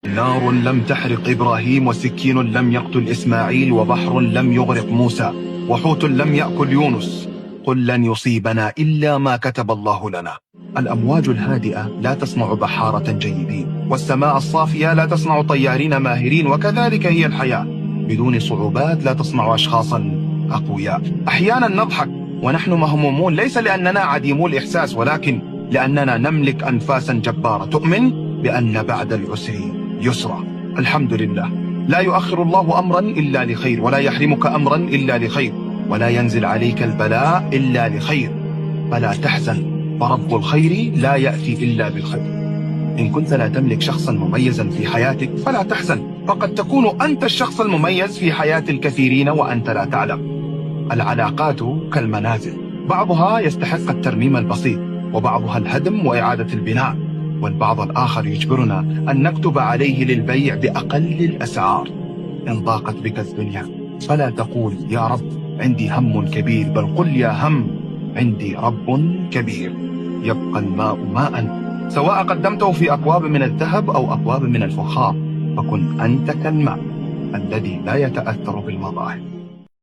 نار لم تحرق إبراهيم، وسكين لم يقتل إسماعيل، وبحر لم يغرق موسى، وحوت لم يأكل يونس. قل لن يصيبنا إلا ما كتب الله لنا. الأمواج الهادئة لا تصنع بحارة جيدين، والسماء الصافية لا تصنع طيارين ماهرين، وكذلك هي الحياة، بدون صعوبات لا تصنع أشخاصا أقوياء. أحيانا نضحك ونحن مهمومون، ليس لأننا عديمو الإحساس، ولكن لأننا نملك أنفاسا جبارة تؤمن بأن بعد العسر يسرا. الحمد لله، لا يؤخر الله أمرا إلا لخير، ولا يحرمك أمرا إلا لخير، ولا ينزل عليك البلاء إلا لخير. فلا تحزن، فرب الخير لا يأتي إلا بالخير. إن كنت لا تملك شخصا مميزا في حياتك فلا تحزن، فقد تكون أنت الشخص المميز في حياة الكثيرين وأنت لا تعلم. العلاقات كالمنازل، بعضها يستحق الترميم البسيط، وبعضها الهدم وإعادة البناء، والبعض الآخر يجبرنا أن نكتب عليه للبيع بأقل الأسعار. إن ضاقت بك الدنيا فلا تقول يا رب عندي هم كبير، بل قل يا هم عندي رب كبير. يبقى الماء ماء، سواء قدمته في أكواب من الذهب أو أكواب من الفخار، فكن أنت كالماء الذي لا يتأثر بالمظاهر.